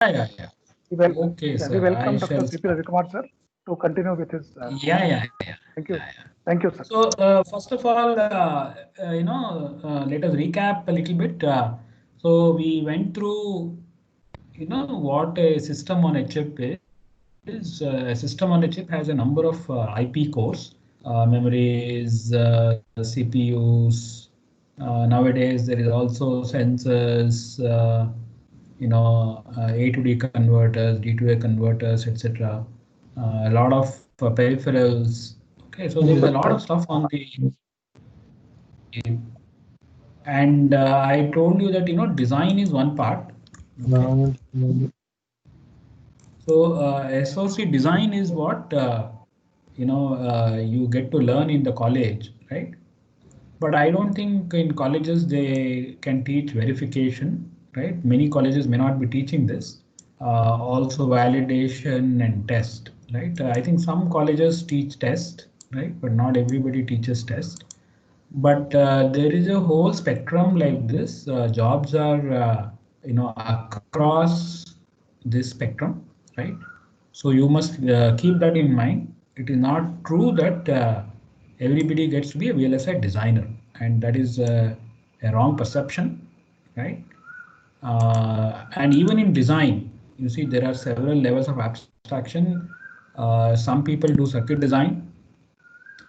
Yeah. Well, Okay, yeah, we sir. I welcome Dr. shall C.P. start. Ravikumar sir to continue with his Yeah, session. yeah, yeah, Thank yeah, you. yeah. Thank you, sir. So, first of all, let us recap a little bit. So we went through, what a system on a chip is. A system on a chip has a number of IP cores, memories, CPUs. Nowadays, there is also sensors, A to D converters, D to A converters, etc. A lot of peripherals. Okay, so there is a lot of stuff on the, and I told you that design is one part. Okay, so SOC design is what you get to learn in the college, right? But I don't think in colleges they can teach verification, right? Many colleges may not be teaching this. Also validation and test, right? I think some colleges teach test, right? But not everybody teaches test. But there is a whole spectrum like this. Jobs are, across this spectrum, right? So you must keep that in mind. It is not true that everybody gets to be a VLSI designer, and that is a wrong perception, right? And even in design, you see there are several levels of abstraction. Some people do circuit design,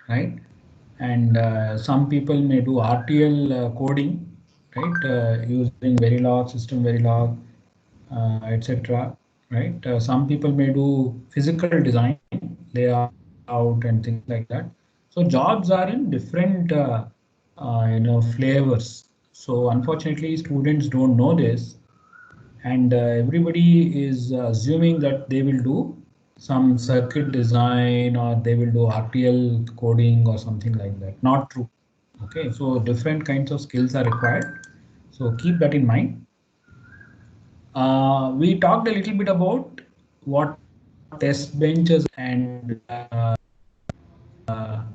right? And some people may do RTL coding, right? Using Verilog, system Verilog, etc. Right? Some people may do physical design, layout, and things like that. So jobs are in different, flavors. So unfortunately, students don't know this, and everybody is assuming that they will do some circuit design or they will do RTL coding or something like that. Not true. Okay, so different kinds of skills are required. So keep that in mind. We talked a little bit about what test benches and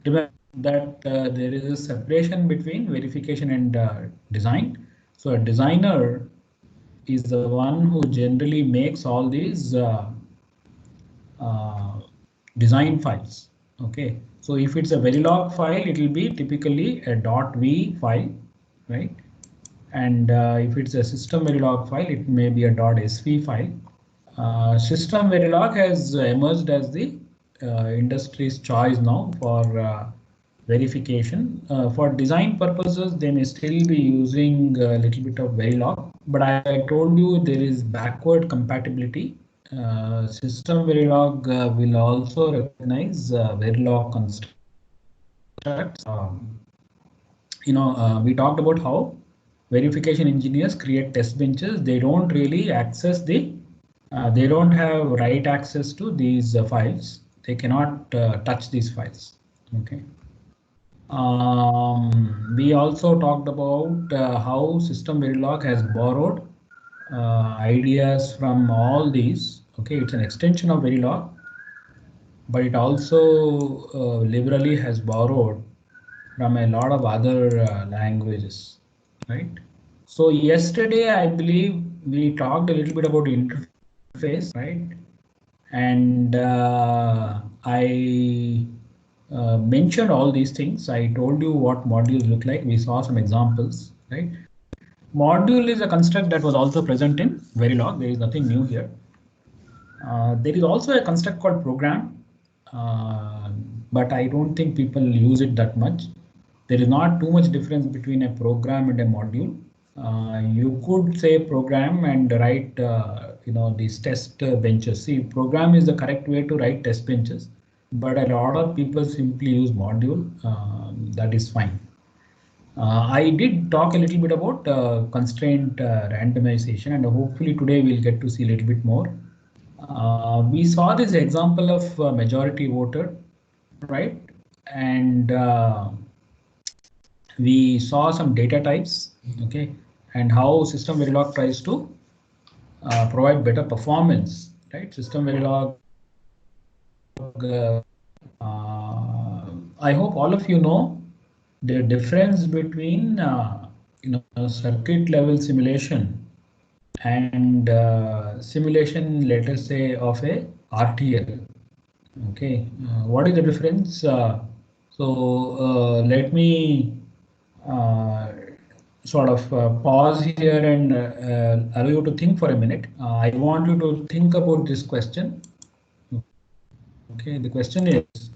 remember that there is a separation between verification and design. So a designer is the one who generally makes all these uh, design files. Okay, so if it's a Verilog file, it will be typically a .v file, right? And if it's a system Verilog file, it may be a .sv file. System Verilog has emerged as the industry's choice now for verification. For design purposes, they may still be using a little bit of Verilog, but I told you there is backward compatibility. System Verilog will also recognize Verilog constructs. We talked about how verification engineers create test benches. They don't really access they don't have write access to these files. They cannot touch these files. Okay. We also talked about how System Verilog has borrowed ideas from all these. Okay, it's an extension of Verilog, but it also liberally has borrowed from a lot of other languages, right? So yesterday, I believe we talked a little bit about interface, right? And I mentioned all these things. I told you what modules look like. We saw some examples, right? Module is a construct that was also present in Verilog. There is nothing new here. There is also a construct called program, uh, but I don't think people use it that much. There is not too much difference between a program and a module. You could say program and write, these test benches. See, program is the correct way to write test benches, but a lot of people simply use module. That is fine. I did talk a little bit about constraint randomization, and hopefully today we'll get to see a little bit more. We saw this example of majority voter, right? And we saw some data types, okay, and how System Verilog tries to provide better performance, right? System Verilog. I hope all of you know the difference between circuit level simulation and simulation, let us say, of a RTL. Okay, what is the difference? Let me sort of pause here and allow you to think for a minute. I want you to think about this question. Okay, the question is,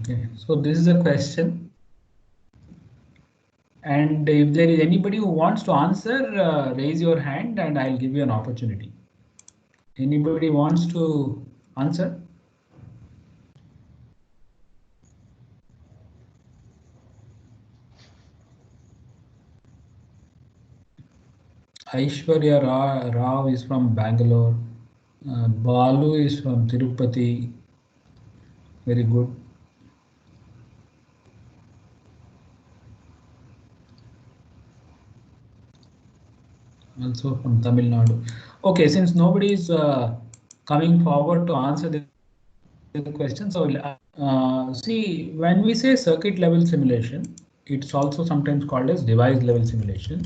okay, so this is a question. And if there is anybody who wants to answer, raise your hand and I'll give you an opportunity. Anybody wants to answer? Aishwarya Rao is from Bangalore. Balu is from Tirupati. Very good. Also from Tamil Nadu. Okay, since nobody is coming forward to answer the question, so see, when we say circuit level simulation, it's also sometimes called as device level simulation.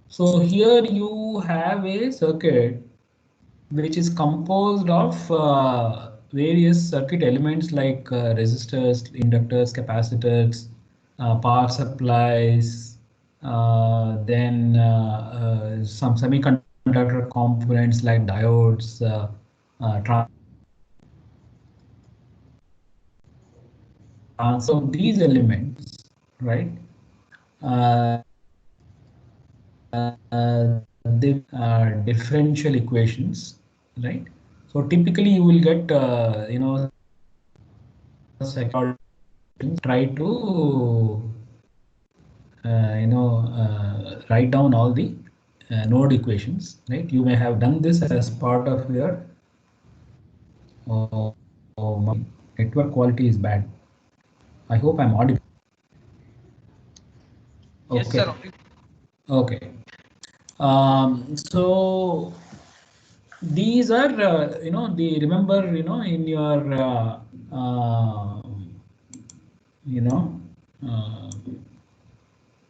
So here you have a circuit which is composed of various circuit elements like resistors, inductors, capacitors, power supplies, then some semiconductor components like diodes, so these elements, right? The differential equations, right? So typically you will get, try to, write down all the node equations, right? You may have done this as part of your network quality is bad. I hope I'm audible. Yes, Okay. sir. Okay. So these are, remember, in your,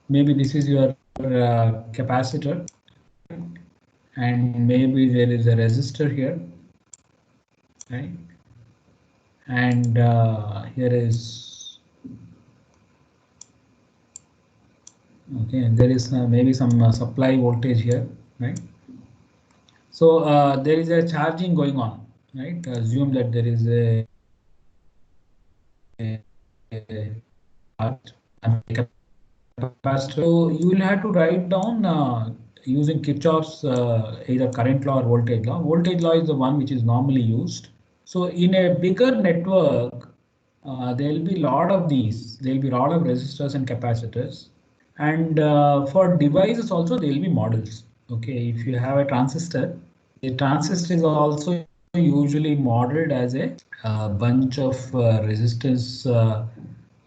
maybe this is your capacitor, and maybe there is a resistor here, right? And here is, okay, and there is maybe some supply voltage here, right? So there is a charging going on, right? Assume that there is a capacitor. So you will have to write down using Kirchhoff's either current law or voltage law. Voltage law is the one which is normally used. So in a bigger network, there will be a lot of these. There will be a lot of resistors and capacitors. And for devices also, there will be models. Okay, if you have a transistor, the transistor is also usually modeled as a bunch of resistors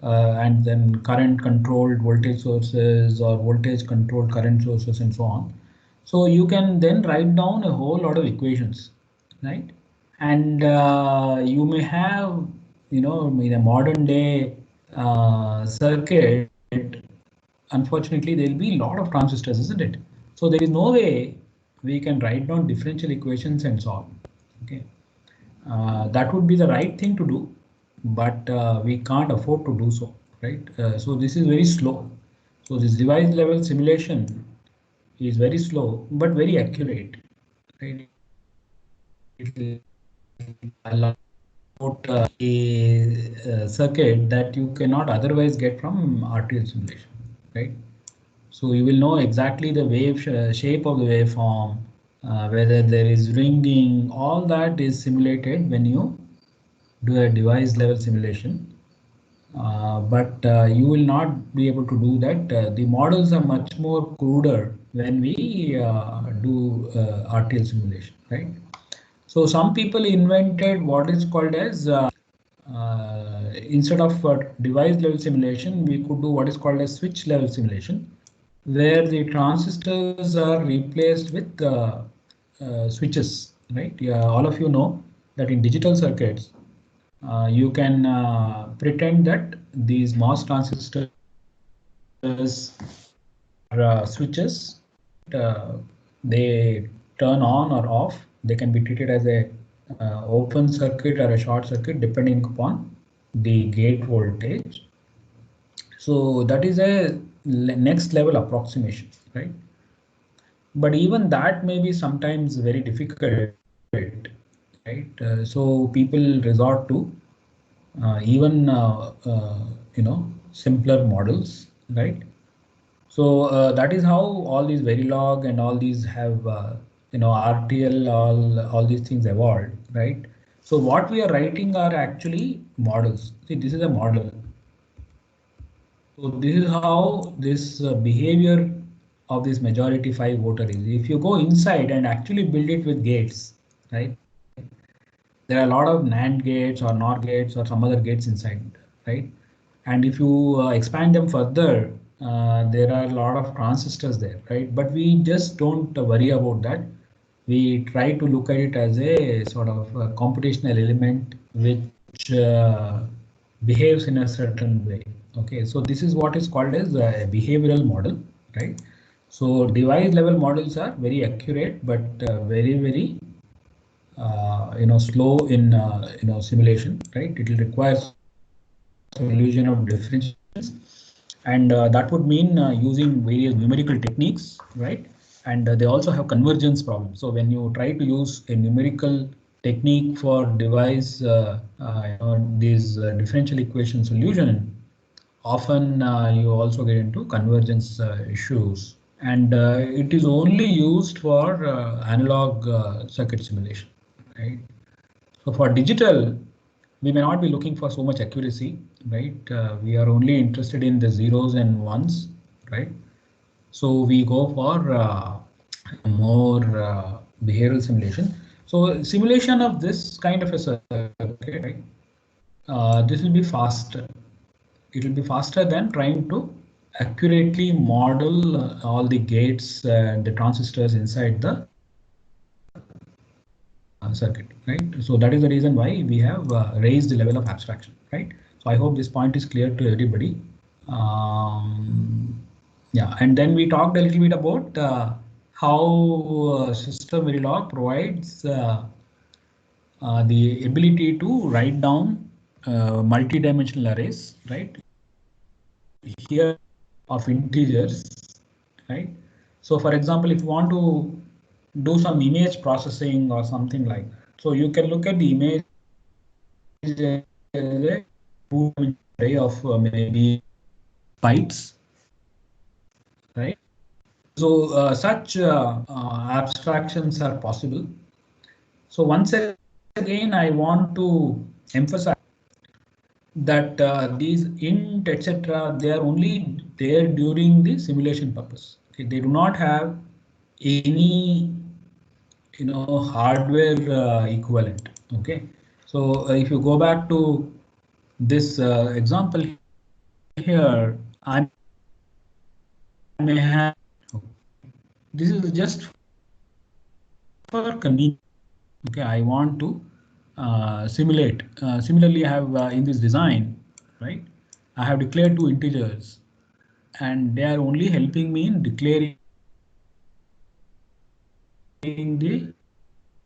and then current controlled voltage sources or voltage controlled current sources and so on. So you can then write down a whole lot of equations, right? And you may have, in a modern day circuit, unfortunately, there will be a lot of transistors, isn't it? So there is no way we can write down differential equations and solve. Okay, that would be the right thing to do, but we can't afford to do so, right? So this is very slow. So this device level simulation is very slow but very accurate, right? It allows a circuit that you cannot otherwise get from RTL simulation, right? So you will know exactly the wave shape of the waveform, whether there is ringing, all that is simulated when you do a device level simulation. But you will not be able to do that. The models are much more cruder when we do RTL simulation, right? So some people invented what is called as instead of device level simulation, we could do what is called as switch level simulation. where the transistors are replaced with switches, right? Yeah, all of you know that in digital circuits, you can pretend that these MOS transistors are switches. They turn on or off. They can be treated as a open circuit or a short circuit depending upon the gate voltage. So that is a next level approximation, right? But even that may be sometimes very difficult, right? So people resort to even simpler models, right? So that is how all these Verilog and all these have RTL, all these things evolved, right? So what we are writing are actually models. See, this is a model. So this is how this behavior of this majority 5 voter is. If you go inside and actually build it with gates, right? There are a lot of NAND gates or NOR gates or some other gates inside, right? And if you expand them further, there are a lot of transistors there, right? But we just don't worry about that. We try to look at it as a sort of a computational element which behaves in a certain way. Okay, so this is what is called as a behavioral model, right? So device level models are very accurate, but very slow in simulation, right? It will require some illusion of differentiations, and that would mean using various numerical techniques, right? And they also have convergence problems. So when you try to use a numerical technique for device these differential equation solution, often you also get into convergence issues, and it is only used for analog circuit simulation, right? So for digital, we may not be looking for so much accuracy, right? We are only interested in the zeros and ones, right? So we go for more behavioral simulation. So simulation of this kind of a circuit, right? This will be faster. It will be faster than trying to accurately model all the gates and the transistors inside the circuit, right? So that is the reason why we have raised the level of abstraction, right? So I hope this point is clear to everybody. Yeah, and then we talked a little bit about how System Verilog provides the ability to write down multi-dimensional arrays, right? Here of integers, right? So for example, if you want to do some image processing or something like that, so you can look at the image as a array of maybe bytes, right? So such abstractions are possible. So once again, I want to emphasize that these int etc. they are only there during the simulation purpose. Okay, they do not have any hardware equivalent. Okay, so if you go back to this example here, I may have this is just for convenience. Okay, I want to simulate. Similarly, I have in this design, right? I have declared two integers, and they are only helping me in declaring the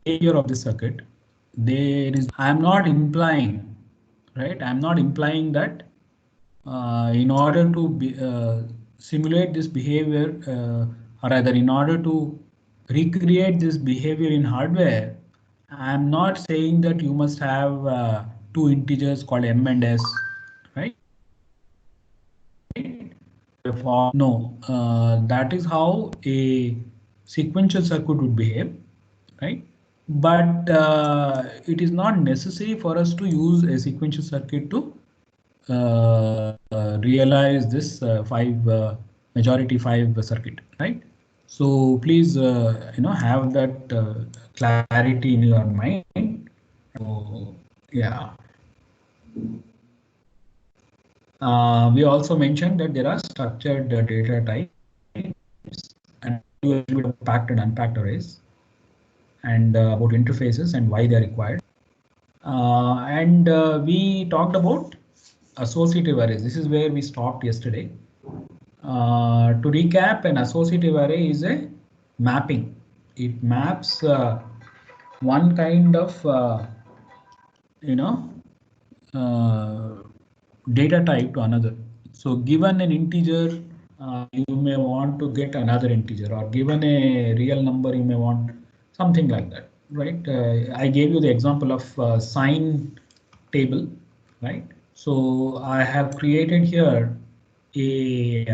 behavior of the circuit. There is, I am not implying, right? I am not implying that in order to simulate this behavior, or rather in order to recreate this behavior in hardware, I am not saying that you must have two integers called m and s, right? No, that is how a sequential circuit would behave, right? But it is not necessary for us to use a sequential circuit to realize this majority 5 circuit, right? So please have that clarity in your mind. So yeah, we also mentioned that there are structured data types, you a little bit about packed and unpacked arrays, and about interfaces and why they are required. We talked about associative arrays. This is where we stopped yesterday. To recap, an associative array is a mapping. It maps one kind of data type to another. So given an integer, you may want to get another integer, or given a real number, you may want something like that, right? I gave you the example of sign table, right? So I have created here a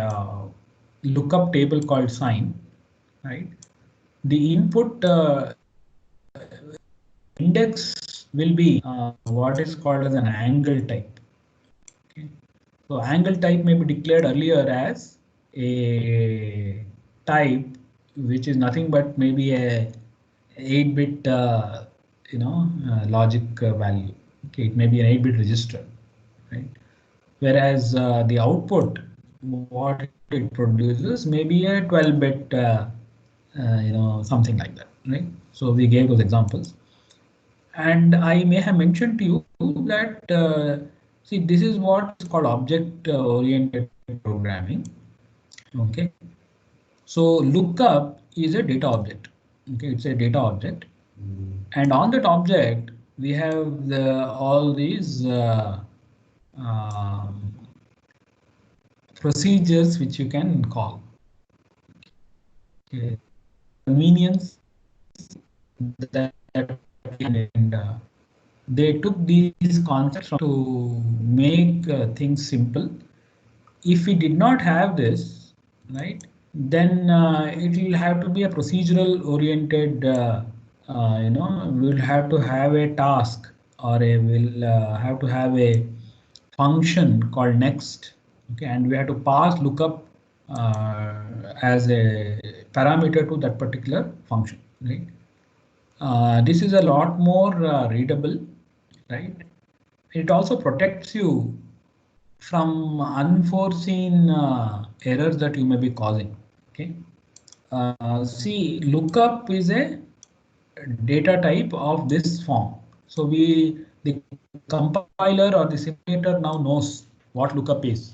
lookup table called sign, right? The input index will be what is called as an angle type. Okay. So angle type may be declared earlier as a type, which is nothing but maybe a 8-bit logic value. Okay, it may be an 8-bit register, right? Whereas the output, what it produces, may be a 12-bit, something like that, right? So we gave those examples. And I may have mentioned to you that, see, this is what is called object-oriented programming. Okay. So lookup is a data object. Okay, it's a data object. And on that object, we have all these procedures which you can call. Okay. Convenience that and they took these concepts to make things simple. If we did not have this, right, then it will have to be a procedural oriented, we'll have to have a task, or we'll have to have a function called next. Okay, and we have to pass lookup as a parameter to that particular function, right? This is a lot more readable, right? It also protects you from unforeseen errors that you may be causing. Okay. See, lookup is a data type of this form. So the compiler or the simulator now knows what lookup is,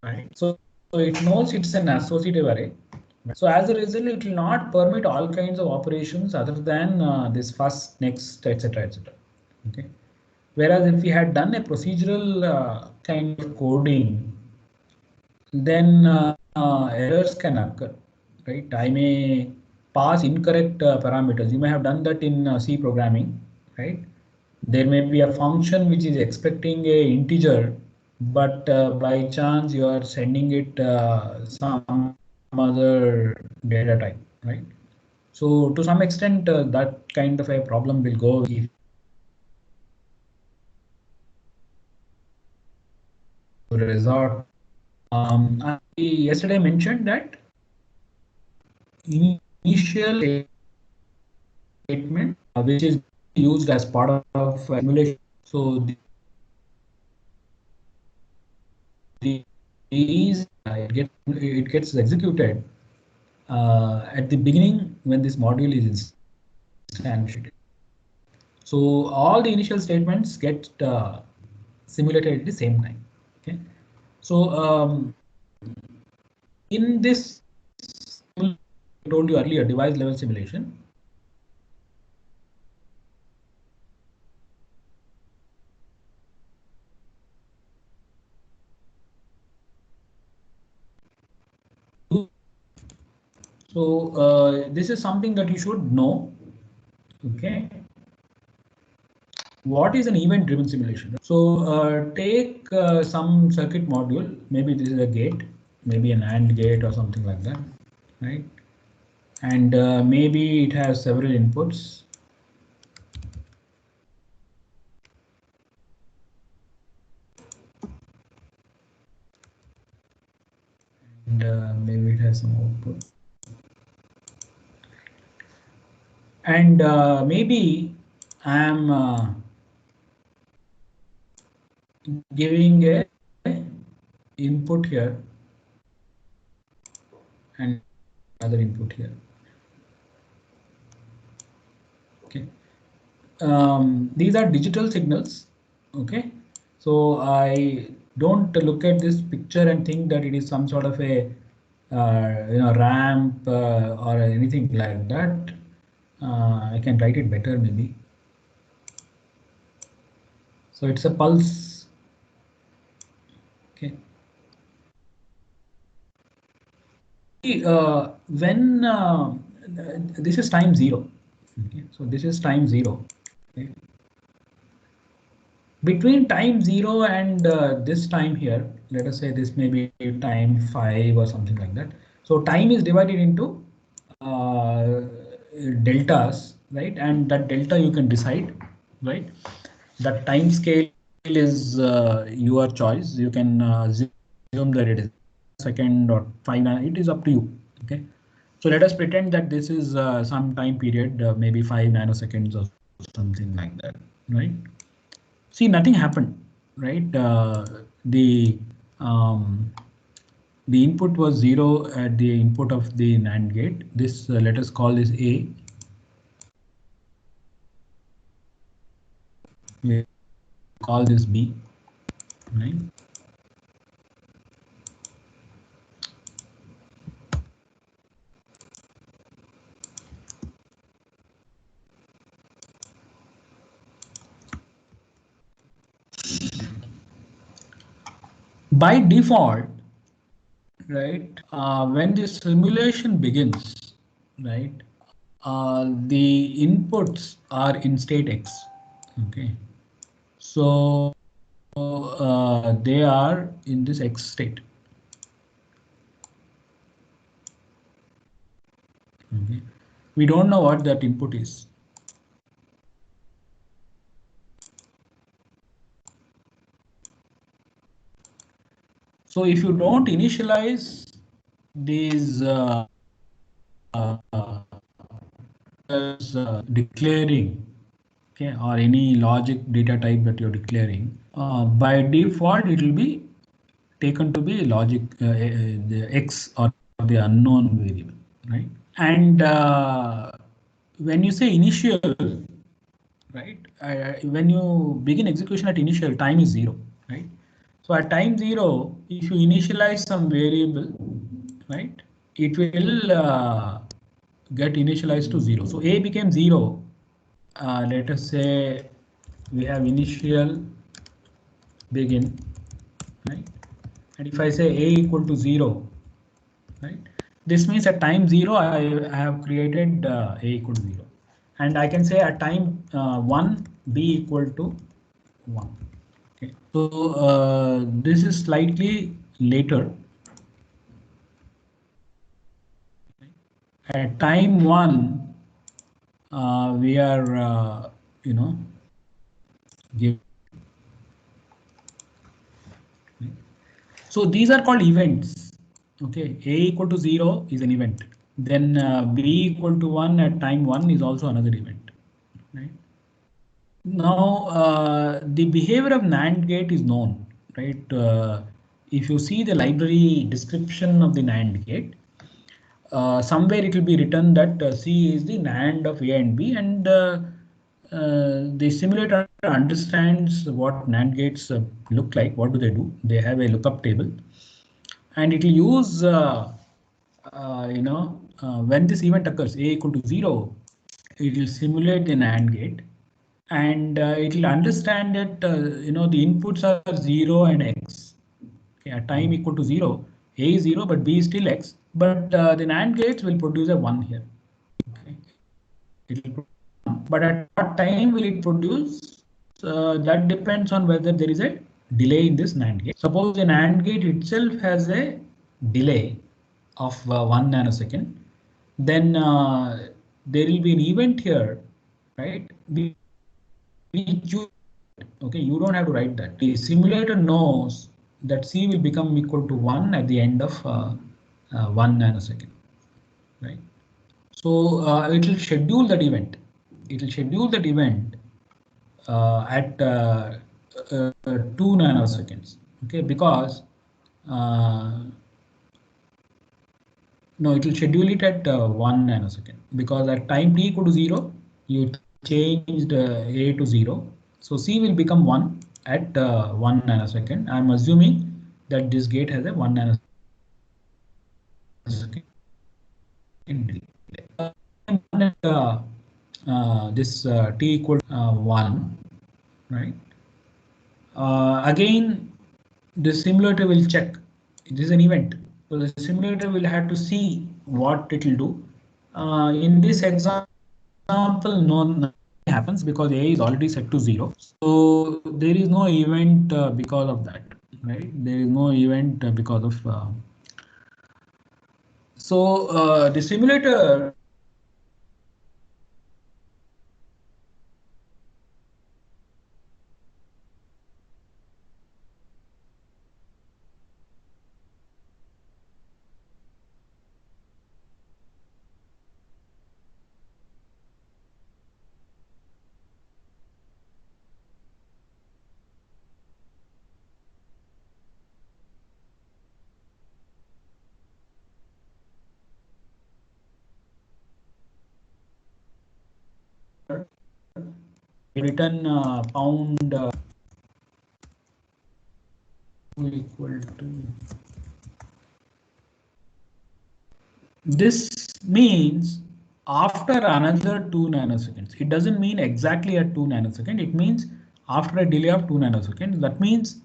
right? So it knows it's an associative array. So as a result, it will not permit all kinds of operations other than this first, next, etc., etc. Okay. Whereas if we had done a procedural kind of coding, then errors can occur, right? I may pass incorrect parameters. You may have done that in C programming, right? There may be a function which is expecting a integer, but by chance you are sending it some other data type, right? So to some extent, that kind of a problem will go if you resort. I yesterday mentioned that initial statement, which is used as part of simulation. So it gets executed at the beginning when this module is instantiated. So all the initial statements get simulated at the same time. Okay. So in this, I told you earlier, device level simulation. So this is something that you should know. Okay. What is an event-driven simulation? So take some circuit module. Maybe this is a gate, maybe an AND gate or something like that, right? And maybe it has several inputs. And maybe it has some output. And maybe I'm giving a input here, and other input here. Okay. These are digital signals. Okay. So I don't look at this picture and think that it is some sort of a ramp or anything like that. I can write it better maybe. So it's a pulse. Okay. When this is time 0. Okay. So this is time 0. Okay. Between time 0 and this time here, let us say this may be time 5 or something like that. So time is divided into deltas, right? And that delta you can decide, right? That time scale is your choice. You can assume that it is second or 5. It is up to you. Okay. So let us pretend that this is some time period, maybe 5 nanoseconds or something like that, right? See, nothing happened, right? The input was 0 at the input of the NAND gate. This let us call this A. We call this B, right? By default, right, when the simulation begins, right, the inputs are in state X. Okay, so they are in this X state. Okay, we don't know what that input is. So if you don't initialize these declaring, okay, or any logic data type that you're declaring, by default it will be taken to be logic the X or the unknown variable, right? And when you say initial, right, when you begin execution at initial, time is 0, right? So at time 0, if you initialize some variable, right, it will get initialized to 0. So A became 0. Let us say we have initial begin, right? And if I say A equal to 0, right, this means at time 0 I have created A equal to 0, and I can say at time 1 B equal to 1. Okay, so this is slightly later. At time 1, we are give. So these are called events. Okay, A equal to 0 is an event. Then B equal to 1 at time 1 is also another event. Right? Now the behavior of NAND gate is known, right? If you see the library description of the NAND gate, somewhere it will be written that C is the NAND of A and B, and the simulator understands what NAND gates look like. What do they do? They have a lookup table, and it will use when this event occurs, A equal to 0, it will simulate the NAND gate, and it will understand that the inputs are 0 and X. Okay, at time equal to 0, A is 0, but B is still X. But the NAND gates will produce a 1 here. Okay. But at what time will it produce? That depends on whether there is a delay in this NAND gate. Suppose the NAND gate itself has a delay of 1 nanosecond, then there will be an event here, right? Okay, you don't have to write that. The simulator knows that C will become equal to 1 at the end of 1 nanosecond, right? So it will schedule that event. It will schedule that event at 2 nanoseconds. Okay, because No, it will schedule it at 1 nanosecond because at time t equal to 0, you changed A to 0. So C will become 1 at 1 nanosecond. I'm assuming that this gate has a 1 nanosecond delay. This t equal to 1, right? Again, the simulator will check. It is an event. So the simulator will have to see what it will do. In this example, nothing happens because A is already set to 0. So there is no event because of that, right? There is no event because of. The simulator written pound equal to. This means after another 2 nanoseconds. It doesn't mean exactly at 2 nanoseconds. It means after a delay of 2 nanoseconds. That means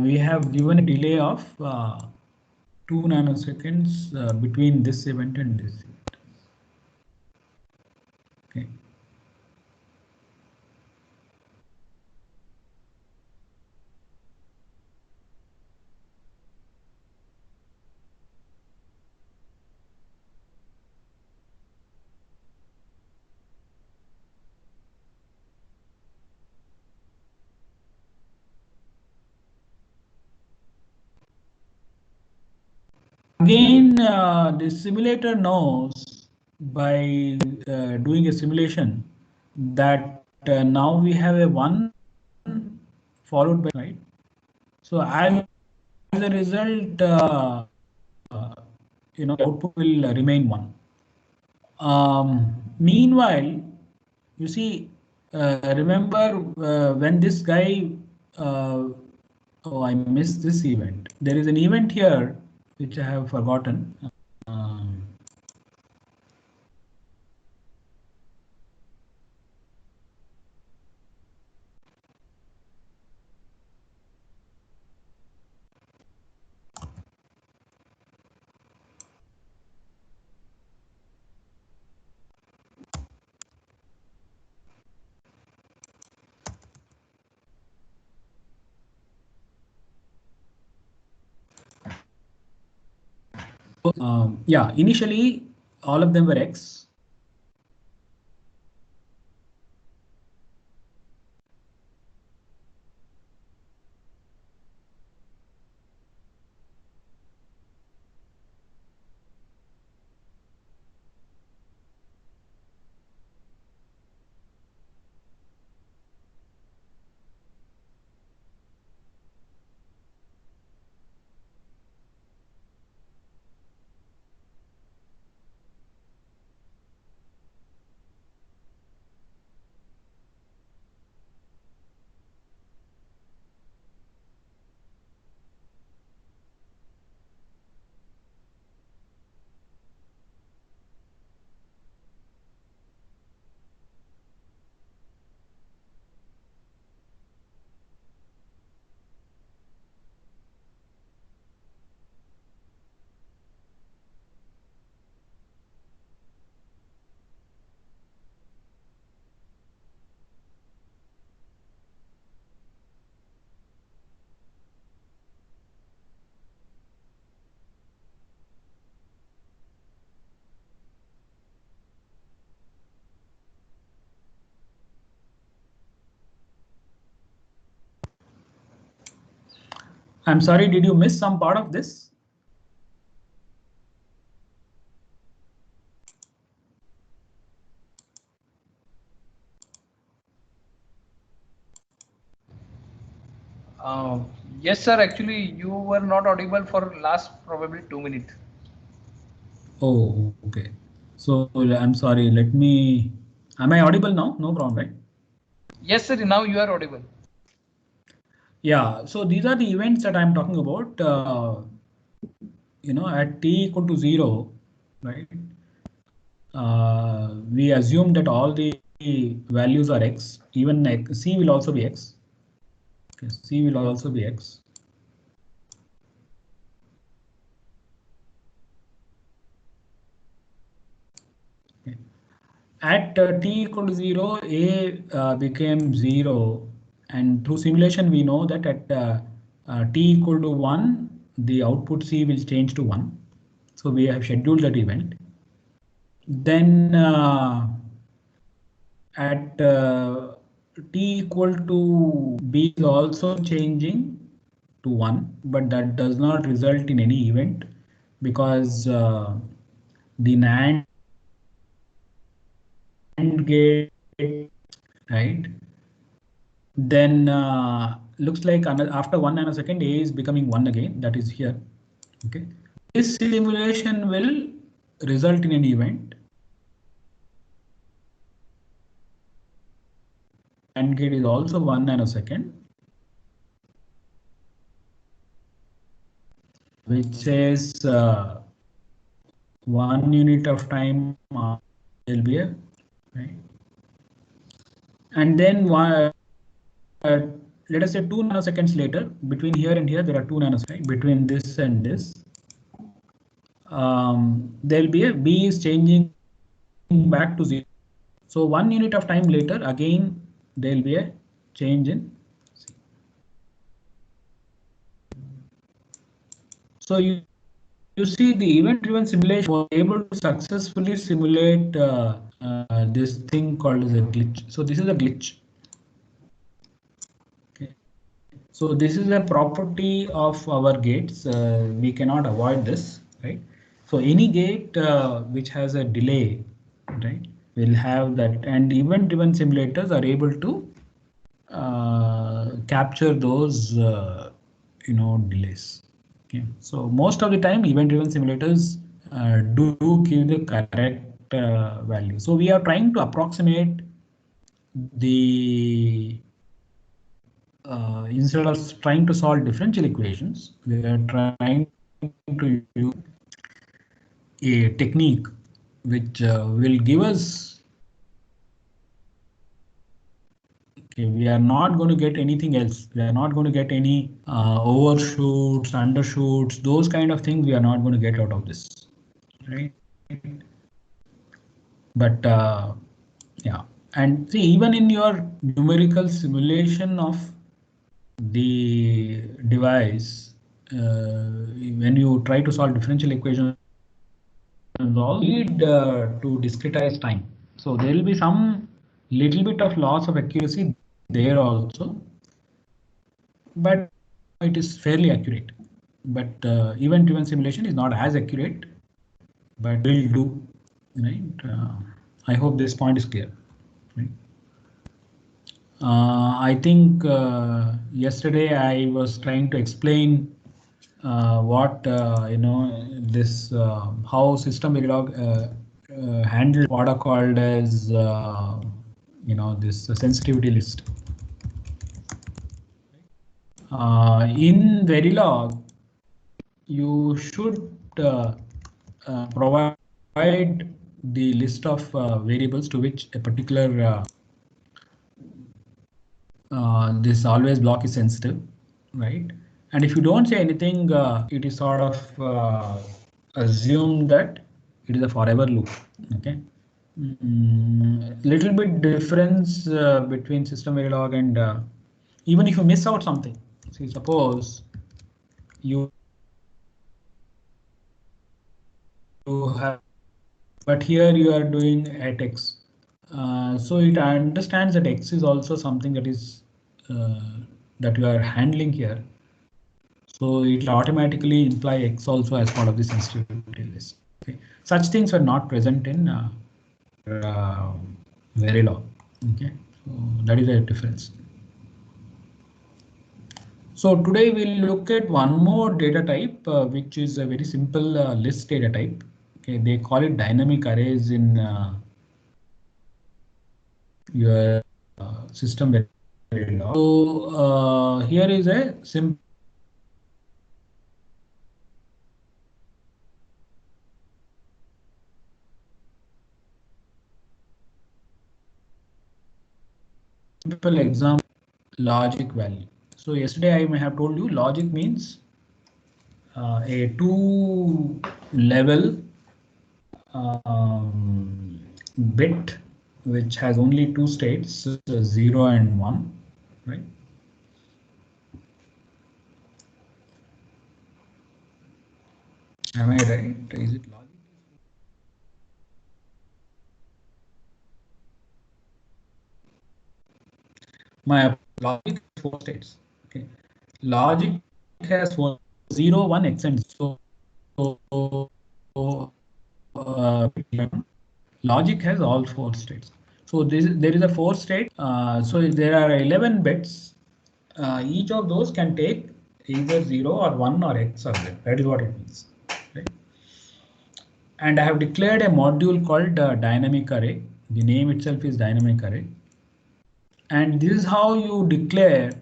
we have given a delay of 2 nanoseconds between this event and this event. Okay. Again, the simulator knows by doing a simulation that now we have a 1 followed by, right? So as a result, output will remain 1. Meanwhile, you see, remember when this guy, oh, I missed this event. There is an event here which I have forgotten. Um, yeah, initially all of them were X. I'm sorry, did you miss some part of this? Yes, sir. Actually, you were not audible for last probably 2 minutes. Oh, okay. So I'm sorry. Let me. Am I audible now? No problem, right? Yes, sir. Now you are audible. Yeah. So these are the events that I'm talking about. At t equal to 0, right? We assume that all the values are x. Even c will also be x. Okay, c will also be x. At t equal to 0, a became 0, and through simulation we know that at t equal to 1, the output c will change to 1. So we have scheduled that event. Then at t equal to b is also changing to 1, but that does not result in any event because the NAND gate, right? Then looks like after 1 nanosecond, A is becoming 1 again. That is here. Okay. This simulation will result in an event. AND gate is also 1 nanosecond, which says 1 unit of time will be a, right? And then let us say 2 nanoseconds later, between here and here, there are 2 nanoseconds, right? Between this and this. There'll be a B is changing back to 0. So 1 unit of time later, again, there'll be a change in C. So you see the event-driven simulation was able to successfully simulate this thing called as a glitch. So this is a glitch. Okay. So this is a property of our gates. We cannot avoid this, right? So any gate which has a delay, right, will have that, and event-driven simulators are able to capture those delays. Okay, so most of the time event-driven simulators do give the correct value. So we are trying to approximate the instead of trying to solve differential equations, we are trying to use a technique which will give us. Okay, we are not going to get anything else. We are not going to get any overshoots, undershoots, those kind of things we are not going to get out of this, right? But yeah, and see, even in your numerical simulation of the device, when you try to solve differential equations, all need to discretize time. So there will be some little bit of loss of accuracy there also, but it is fairly accurate. But event-driven simulation is not as accurate, but will do, right? I hope this point is clear. Right? I think yesterday I was trying to explain what this how System Verilog handled what are called as this sensitivity list. In Verilog, you should provide the list of variables to which a particular this always block is sensitive, right? And if you don't say anything, it is sort of assumed that it is a forever loop. Okay. Little bit difference between System Verilog and even if you miss out something. See, suppose you have, but here you are doing at x. So it understands that x is also something that is that you are handling here. So it will automatically imply x also as part of the sensitivity list. Okay. Such things are not present in Verilog. Okay, so that is a difference. So today we'll look at one more data type, which is a very simple list data type. Okay, they call it dynamic arrays in your system. So here is a simple example, logic value. So yesterday I may have told you logic means a two level bit which has only two states, 0 and 1, right? Am I right? Is it logic? My logic has four states. Okay, logic has 0, 1, x and so logic has all four states. So there is a four state. So there are 11 bits. Each of those can take either 0 or 1 or x or z. That is what it means. Right? And I have declared a module called dynamic array. The name itself is dynamic array. And this is how you declare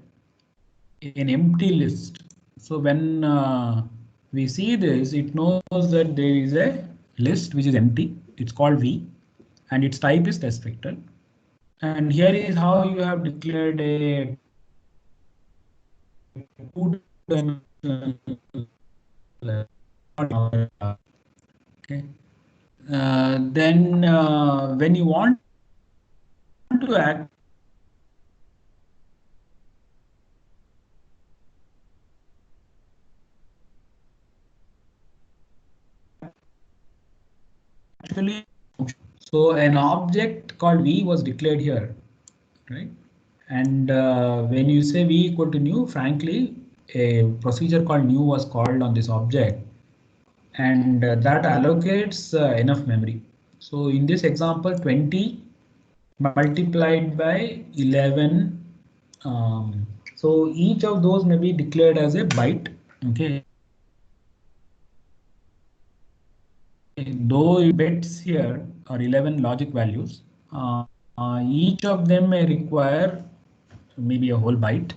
an empty list. So when we see this, it knows that there is a list which is empty. It's called V, and its type is test vector. And here is how you have declared a two-dimensional. Okay. Then when you want to act actually, so an object called V was declared here, right? And when you say V equal to new, frankly, a procedure called new was called on this object, and that allocates enough memory. So in this example, 20 multiplied by 11. So each of those may be declared as a byte. Okay. Though bits here are 11 logic values, each of them may require maybe a whole byte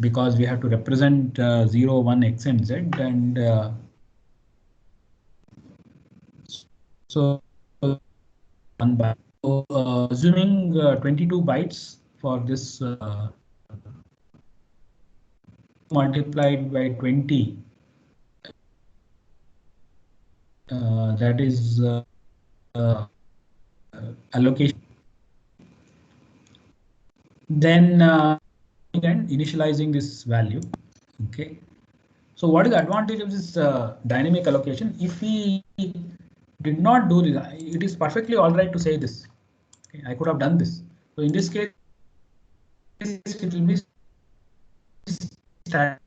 because we have to represent 0, 1, x and z, and so 1 byte. So assuming 22 bytes for this multiplied by 20, that is allocation. Then again initializing this value. Okay. So what is the advantage of this dynamic allocation? If we did not do this, it is perfectly all right to say this. Okay, I could have done this. So in this case, it will be static.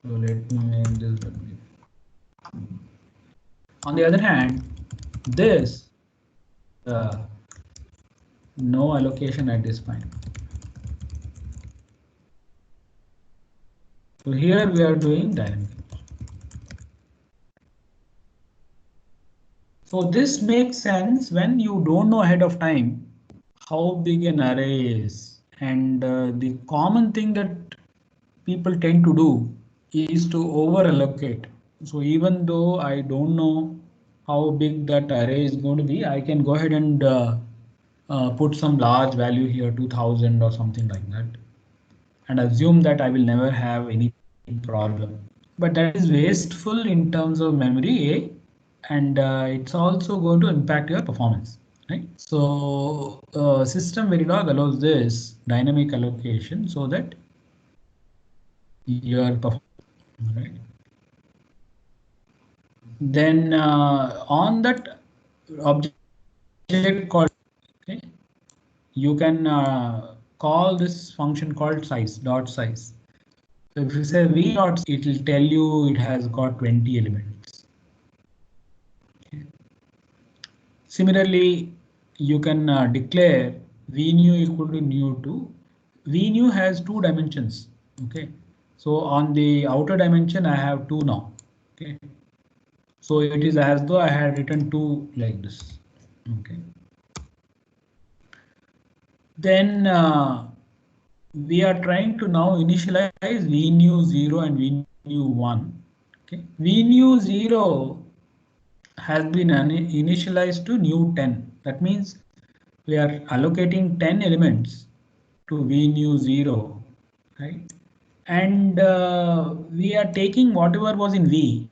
So let me make this. On the other hand, this no allocation at this point. So here we are doing dynamic. So this makes sense when you don't know ahead of time how big an array is, and the common thing that people tend to do is to over allocate. So even though I don't know how big that array is going to be, I can go ahead and put some large value here, 2000 or something like that, and assume that I will never have any problem. But that is wasteful in terms of memory, A, and it's also going to impact your performance. Right? So system Verilog allows this dynamic allocation so that your performance. Right? Then on that object called, okay, you can call this function called size, dot size. So if you say v dot, it will tell you it has got 20 elements. Okay. Similarly, you can declare v new equal to new2. V new has two dimensions. Okay, So on the outer dimension, I have 2 now. Okay. So it is as though I had written 2 like this. Okay. Then we are trying to now initialize vnew0 and vnew1. Okay. vnew0 has been initialized to new 10. That means we are allocating 10 elements to vnew0, right? And we are taking whatever was in v,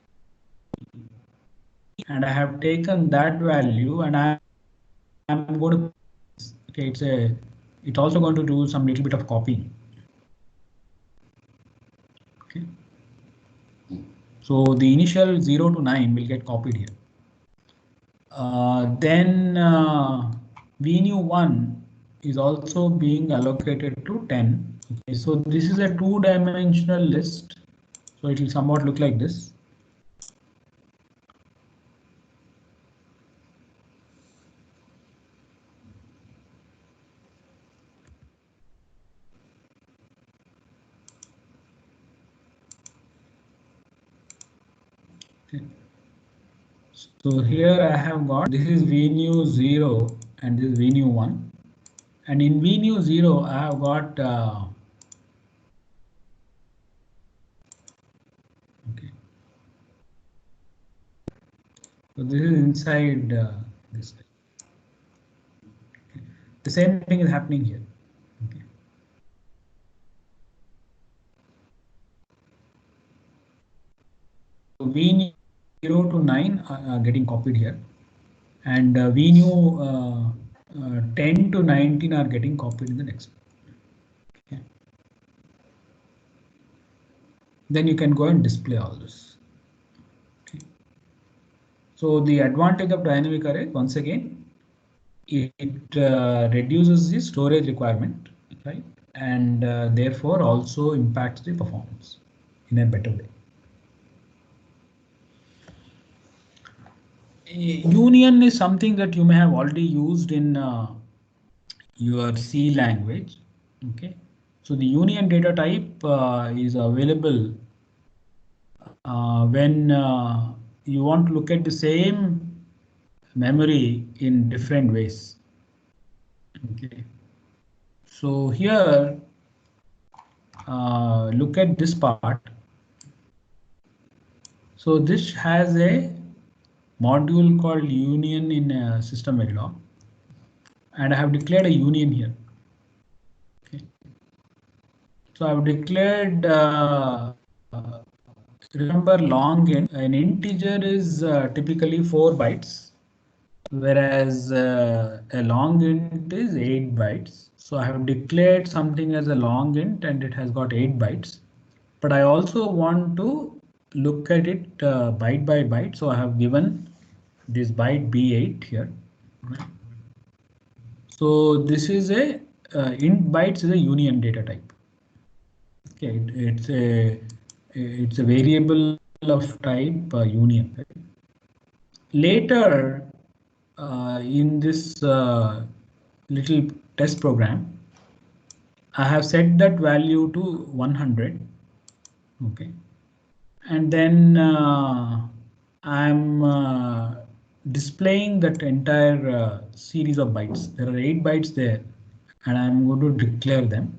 and I have taken that value, and I'm going to, okay, it's also going to do some little bit of copying. Okay. So the initial 0 to 9 will get copied here. Then vnew1 is also being allocated to 10. Okay, so this is a 2-dimensional list. So it will somewhat look like this. Okay. So here I have got, this is vnew0 and this is vnew1. And in vnew0 I have got okay. So this is inside this. Okay. The same thing is happening here. Okay. So vnew 0 to 9 are getting copied here, and vnew 10 to 19 are getting copied in the next. Okay. Then you can go and display all this. Okay. So the advantage of dynamic array, once again, it reduces the storage requirement, right? And therefore also impacts the performance in a better way. Union is something that you may have already used in your C language. Okay, so the union data type is available when you want to look at the same memory in different ways. Okay, so here look at this part. So this has a module called union in system Verilog, and I have declared a union here. Okay. So I've declared remember long int, an integer is typically 4 bytes, whereas a long int is 8 bytes. So I have declared something as a long int and it has got 8 bytes, but I also want to look at it byte by byte. So I have given this byte B8 here. So this is a int bytes is a union data type. Okay, it's a variable of type union. Right? Later in this little test program, I have set that value to 100. Okay, and then I'm displaying that entire series of bytes. There are 8 bytes there, and I'm going to declare them,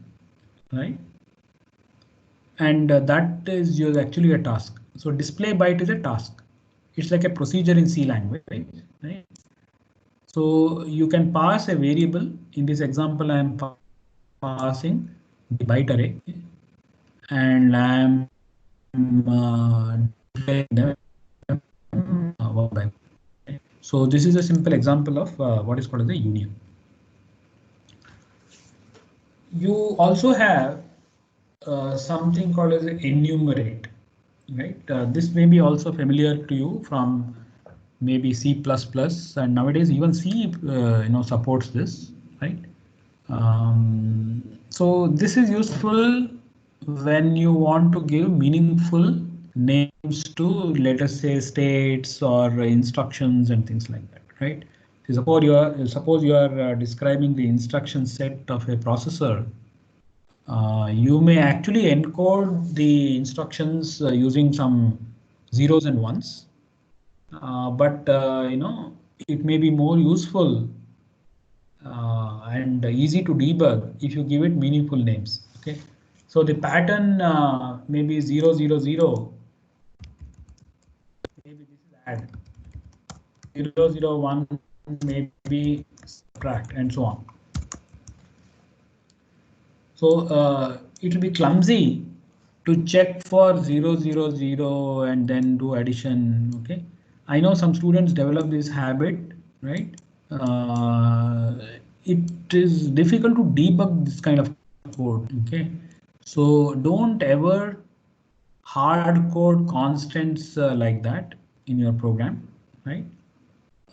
right? And that is actually a task. So display byte is a task. It's like a procedure in C language, right? So you can pass a variable. In this example, I am passing the byte array, and I'm declaring them one by one. So this is a simple example of what is called as a union. You also have something called as an enumerate, right? This may be also familiar to you from maybe C++, and nowadays even C supports this, right? So this is useful when you want to give meaningful names to, let us say, states or instructions and things like that, right? Suppose you are describing the instruction set of a processor. You may actually encode the instructions using some zeros and ones, but it may be more useful and easy to debug if you give it meaningful names. Okay, so the pattern may be 000. Maybe this is add 001, maybe subtract, and so on. So it will be clumsy to check for 000 and then do addition. Okay, I know some students develop this habit, right? It is difficult to debug this kind of code. Okay, so don't ever hard code constants like that in your program, right?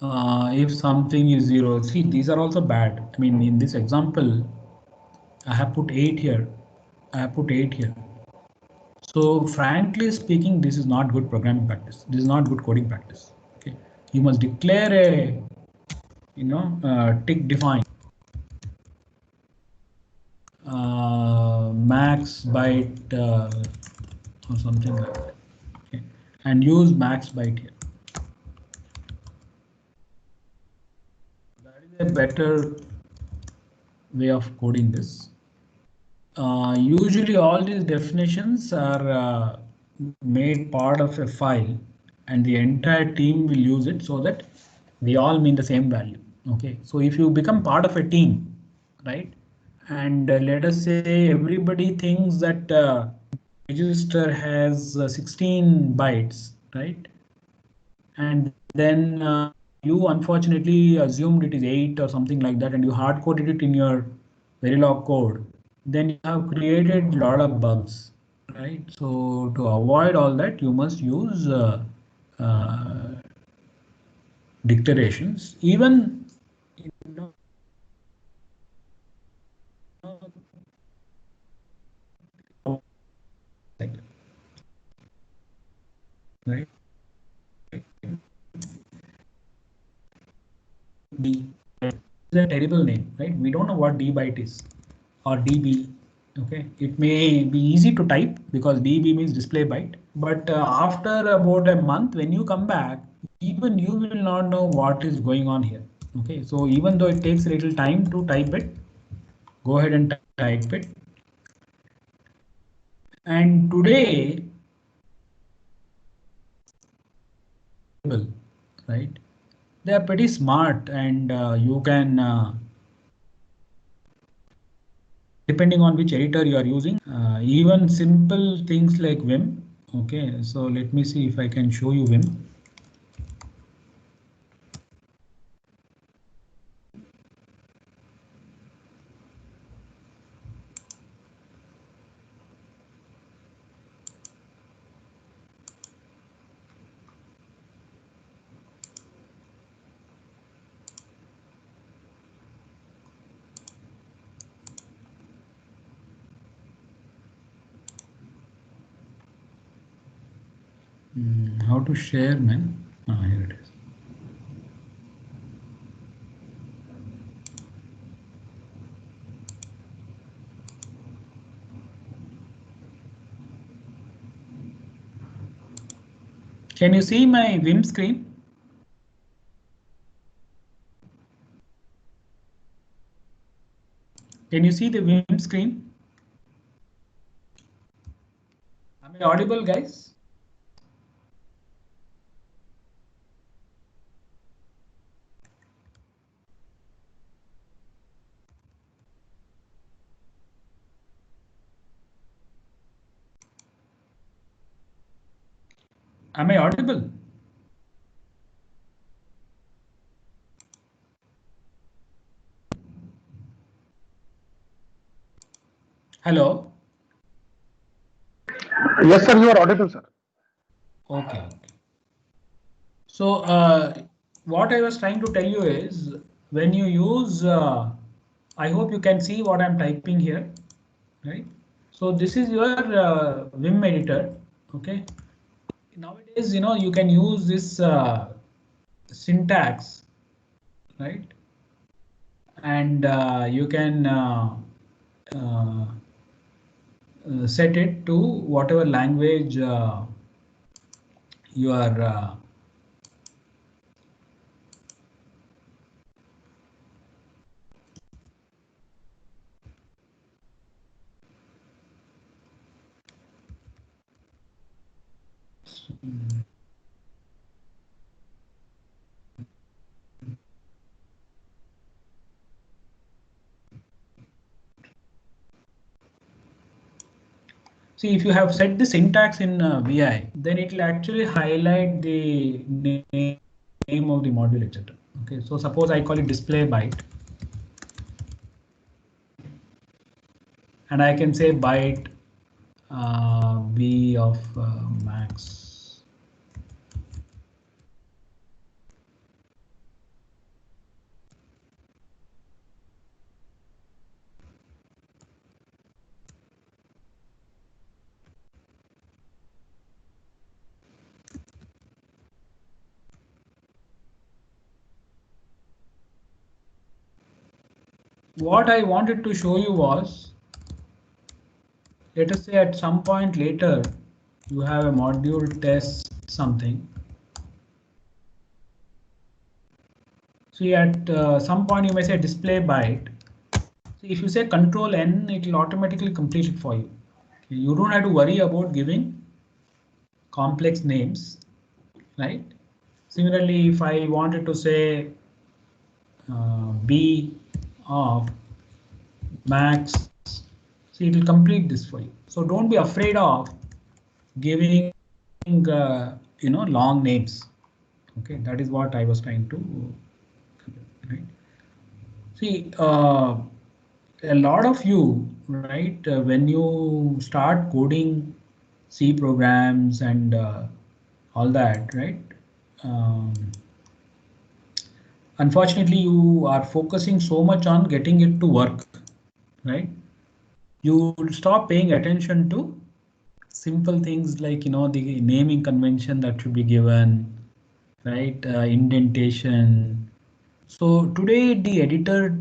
If something is 0, see, these are also bad. I mean, in this example, I have put 8 here. I have put 8 here. So frankly speaking, this is not good programming practice. This is not good coding practice. Okay, you must declare a tick define max byte or something like that. Okay, and use max byte here. That is a better way of coding this. Usually all these definitions are made part of a file and the entire team will use it so that we all mean the same value. Okay, so if you become part of a team, right, and let us say everybody thinks that register has 16 bytes, right, and then you unfortunately assumed it is 8 or something like that, and you hard coded it in your Verilog code, then you have created a lot of bugs, right? So to avoid all that, you must use uh, declarations. Even right? D is a terrible name, right? We don't know what D byte is or DB. Okay, it may be easy to type because DB means display byte, but after about a month, when you come back, even you will not know what is going on here. Okay, so even though it takes a little time to type it, go ahead and type it. And today, right? They are pretty smart, and you can, depending on which editor you are using, even simple things like Vim. Okay, so let me see if I can show you Vim. How to share, man? Here it is. Can you see my Vim screen? Can you see the Vim screen? Am I audible, guys? Am I audible? Hello? Yes, sir, you are audible, sir. Okay. So what I was trying to tell you is when you use, I hope you can see what I'm typing here, right? So this is your Vim editor. Okay. Nowadays, you can use this syntax, right? And you can set it to whatever language you are see, if you have set the syntax in VI, then it will actually highlight the name of the module, etc. Okay, so suppose I call it display byte, and I can say byte v of max. What I wanted to show you was, let us say at some point later, you have a module test something. See, at some point you may say display byte. See, if you say control N, it will automatically complete it for you. You don't have to worry about giving complex names, right? Similarly, if I wanted to say B of max, see, it will complete this for you. So don't be afraid of giving long names. Okay, that is what I was trying to. Right. See, a lot of you, right, when you start coding C programs and all that, right? Unfortunately, you are focusing so much on getting it to work, right? You stop paying attention to simple things like, the naming convention that should be given, right? Indentation. So today, the editor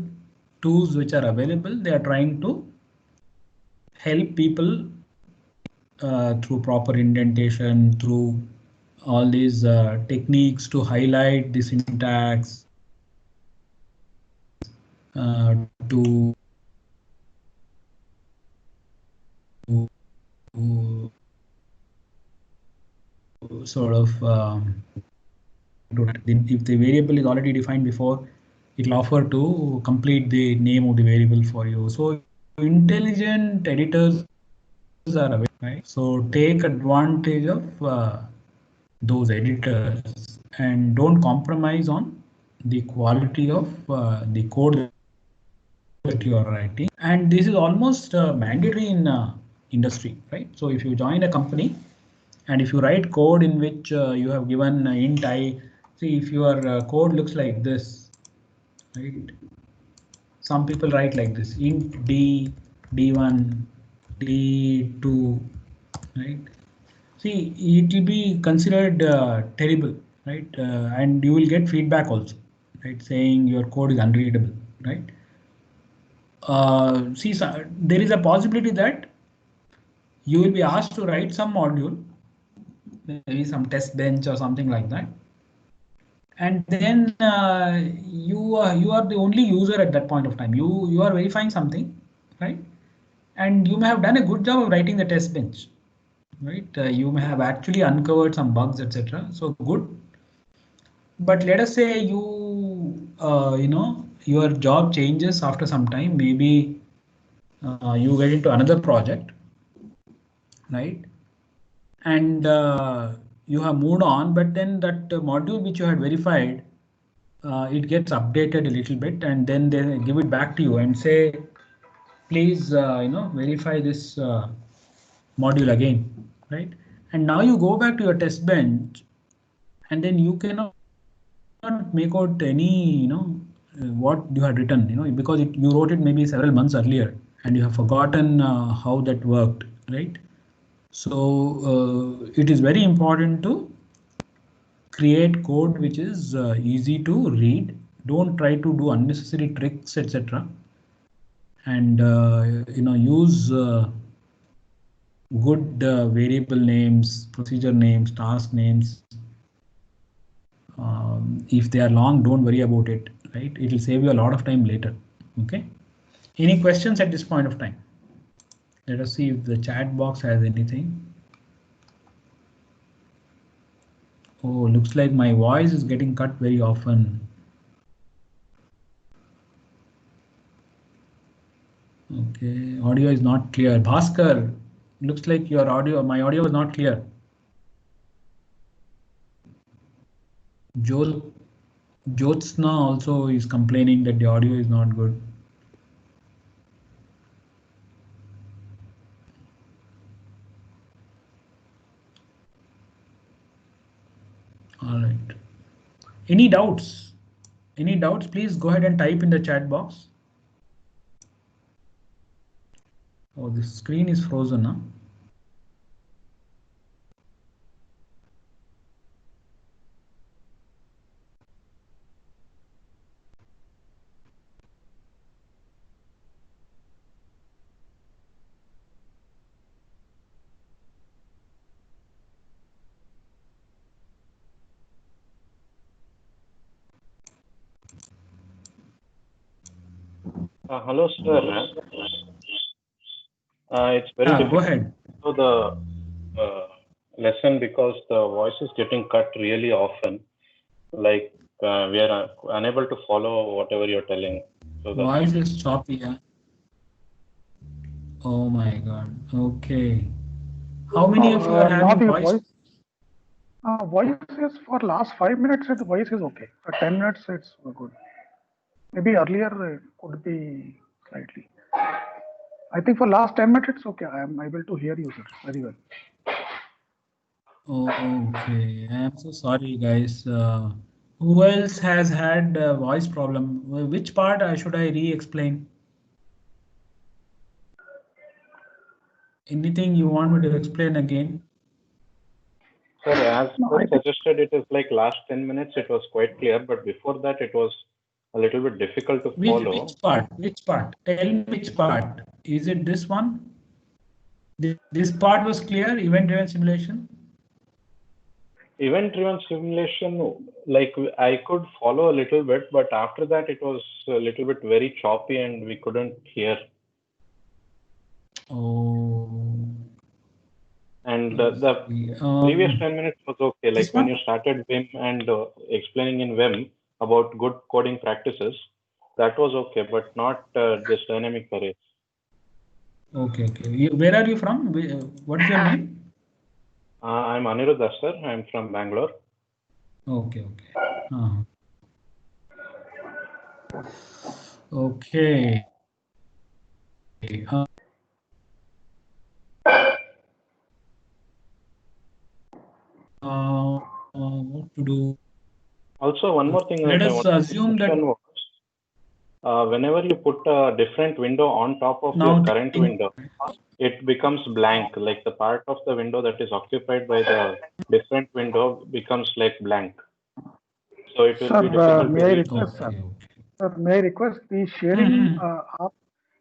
tools which are available, they are trying to help people through proper indentation, through all these techniques to highlight the syntax, to sort of if the variable is already defined before, it will offer to complete the name of the variable for you. So intelligent editors are available, right? So take advantage of those editors and don't compromise on the quality of the code that you are writing. And this is almost mandatory in industry, right? So if you join a company and if you write code in which you have given int I, see if your code looks like this, right? Some people write like this: int d, d1, d2, right? See, it will be considered terrible, right? And you will get feedback also, right? Saying your code is unreadable, right? See, so there is a possibility that you will be asked to write some module, maybe some test bench or something like that, and then you are the only user at that point of time. You are verifying something, right? And you may have done a good job of writing the test bench, right? You may have actually uncovered some bugs, etc. So good. But let us say your job changes after some time. Maybe you get into another project, right? And you have moved on, but then that module which you had verified, it gets updated a little bit, and then they give it back to you and say, please, verify this module again, right? And now you go back to your test bench, and then you cannot make out any, what you had written, because you wrote it maybe several months earlier, and you have forgotten how that worked, right? So it is very important to create code which is easy to read. Don't try to do unnecessary tricks, etc. And use good variable names, procedure names, task names. If they are long, don't worry about it, right? It will save you a lot of time later. Okay. Any questions at this point of time? Let us see if the chat box has anything. Oh, looks like my voice is getting cut very often. Okay, audio is not clear. Bhaskar, looks like your audio, my audio is not clear. Jyotsna also is complaining that the audio is not good. All right. Any doubts? Any doubts? Please go ahead and type in the chat box. Oh, the screen is frozen, huh? Hello, sir. It's very difficult go ahead. to the lesson because the voice is getting cut really often. Like we are unable to follow whatever you're telling. So Voice is choppy. Yeah? Oh my God. Okay. How many of you are Not having the voice? voice is for last 5 minutes. The voice is okay. For 10 minutes, it's good. Maybe earlier it could be slightly. I think for last 10 minutes, it's okay. I am able to hear you, sir, very well. Okay, I'm so sorry, guys. Who else has had a voice problem? Which part should I re-explain? Anything you want me to explain again? sir, as sir suggested, it is like last 10 minutes it was quite clear, but before that it was a little bit difficult to follow. Which part? Which part? Tell me which part. Is it this one? This part was clear, event-driven simulation? Event-driven simulation, like I could follow a little bit, but after that it was a little bit very choppy and we couldn't hear. Oh. And the previous 10 minutes was okay. Like when you started Vim and explaining in Vim about good coding practices, that was okay, but not this dynamic array. Okay, okay. Where are you from? What is your name? I'm Aniruddha, sir. I'm from Bangalore. Okay, okay. Okay. What to do? Also, one more thing Let that I us want to assume that was, whenever you put a different window on top of now your current window, it becomes blank. Like the part of the window that is occupied by the different window becomes like blank. So it will be difficult may to I read. request, sir? Sir, may I request the sharing आप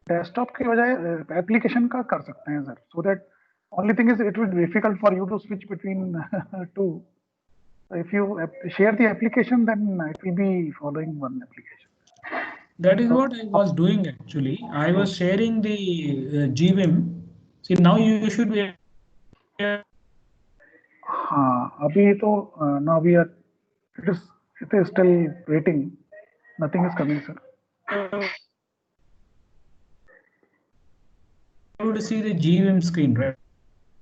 desktop के बजाय application का कर सकते हैं, sir. So that only thing is it will be difficult for you to switch between two. If you share the application, then it will be following one application. That is what I was doing actually. I was sharing the GVim. See, now you should be. हाँ, अभी तो now we are. It is still waiting. Nothing is coming, sir. Able to see the GVim screen, right?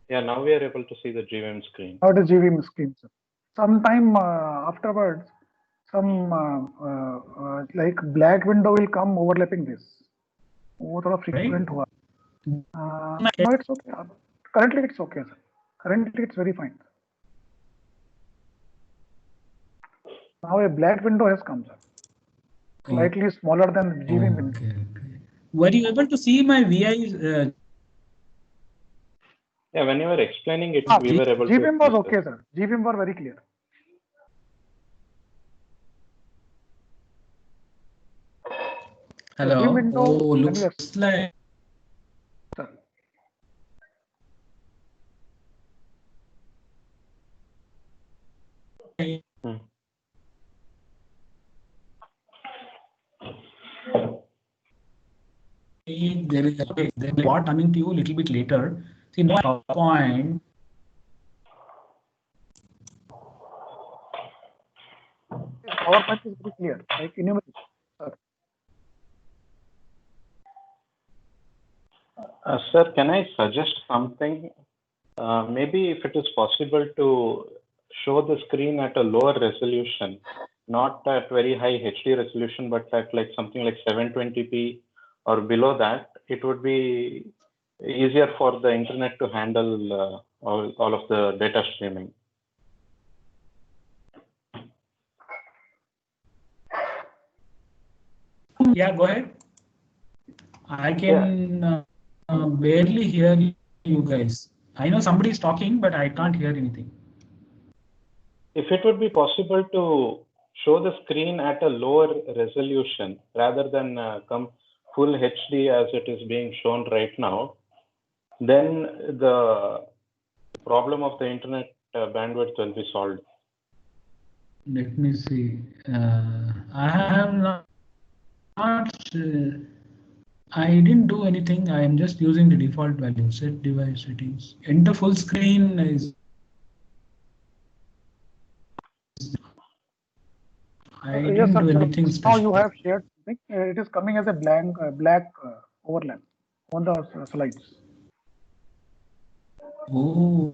Yeah, now we are able to see the GVim screen. Now the GVim screen, sir. Sometime afterwards, some like black window will come overlapping this. वो थोड़ा frequent हुआ. No, it's okay. Currently, it's okay, sir. Currently, it's very fine. Now a black window has come, sir. Slightly smaller than the GVim window. Okay. Were you able to see my VI? Yeah, when you were explaining it, we were able to. GVim was okay, sir. GVim were very clear. Hello. Window, looks like. Sir. There is what coming to you a little bit later. See, no point. PowerPoint is very clear, like enumeration. Sir, can I suggest something? Maybe if it is possible to show the screen at a lower resolution, not at very high HD resolution, but at like something like 720p or below that, it would be easier for the internet to handle all of the data streaming. Yeah, go ahead. I can barely hear you guys. I know somebody is talking, but I can't hear anything. If it would be possible to show the screen at a lower resolution rather than come full HD as it is being shown right now, then the problem of the internet bandwidth will be solved. Let me see. I have not I didn't do anything. I am just using the default value. Set device settings. Enter full screen is. I didn't do anything special. Now you have shared something. It is coming as a blank black overlap on the slides. Oh.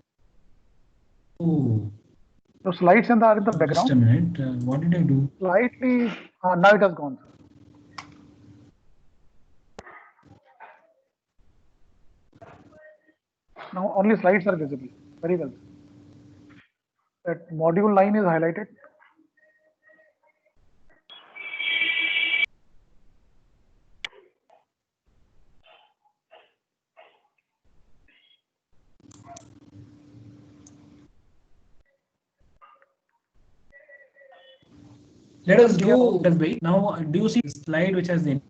The slides are in the background. Just a minute. What did I do? Slightly. Now it has gone. Now only slides are visible. Very well. That module line is highlighted. Let us do just wait. Now, do you see the slide which has the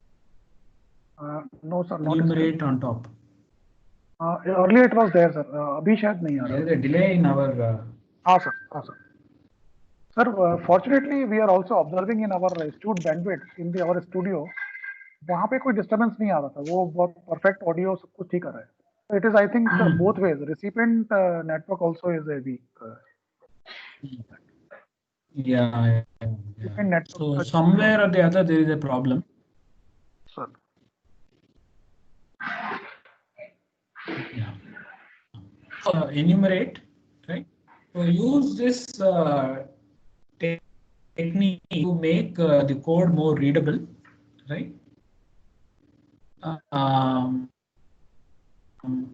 no, sir. enumerate on top? Earlier it was there, sir. Abhi shayad nahi aa raha. There is a delay in our. Sir. Sir, fortunately, we are also observing in our student bandwidth in our studio. वहाँ पे कोई disturbance नहीं आ रहा था. वो बहुत perfect audio सब कुछ ठीक आ रहा है. It is, I think, both ways. Recipient network also is a weak. Yeah. So somewhere or the other there is a problem. Sir. Yeah. Enumerate, right? So use this technique to make the code more readable, right?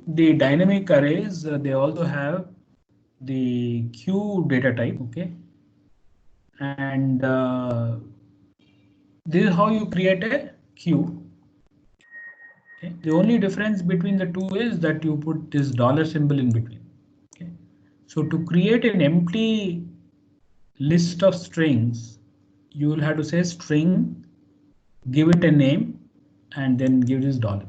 The dynamic arrays, they also have the queue data type, okay? And this is how you create a queue. Okay? The only difference between the two is that you put this dollar symbol in between. Okay? So to create an empty list of strings, you will have to say string, give it a name, and then give this dollar,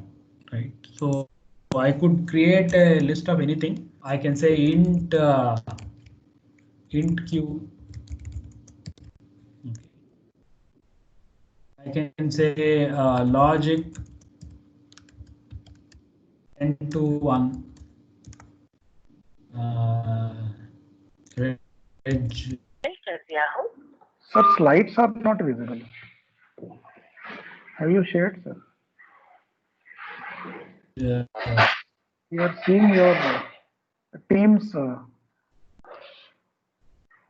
right? So I could create a list of anything. I can say int q. Okay. I can say logic 10 to 1. Sir, slides are not visible. Have you shared, sir? Yeah. We are seeing your Teams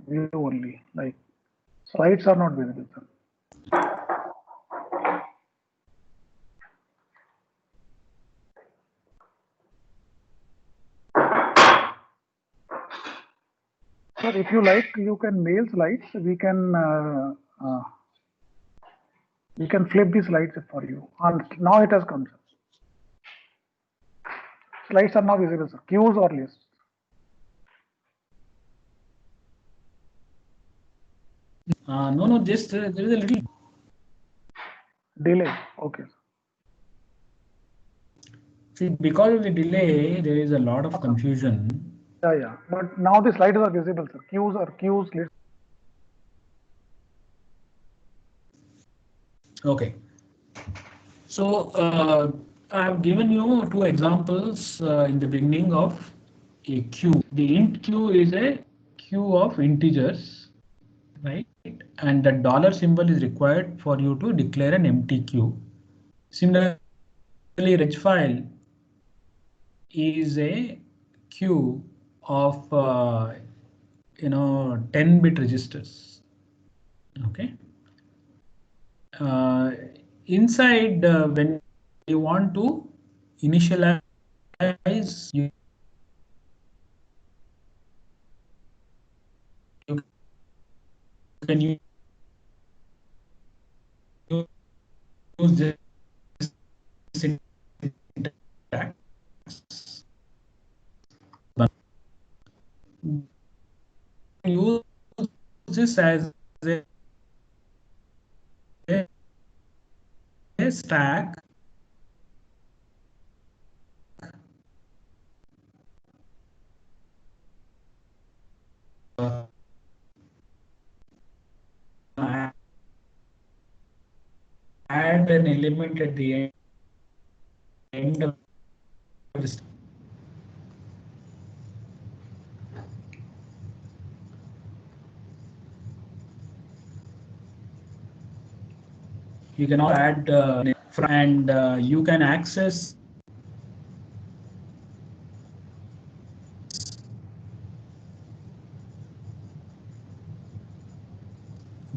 view only. Like slides are not visible, sir. Sir, if you like, you can mail slides. We can flip the slides for you. And now it has come, sir. Slides are now visible, sir. Queues or lists. No, just there is a little delay. Okay. See, because of the delay, there is a lot of confusion. Yeah. But now the slides are visible, sir. Queues, lists. Okay. So I have given you two examples in the beginning of a queue. The int queue is a queue of integers, right? And the dollar symbol is required for you to declare an empty queue. Similarly, reg file is a queue of 10-bit registers. Okay. Inside, when you want to initialize, you can use this syntax. Use this as a stack add an element at the end of this. You can also add and you can access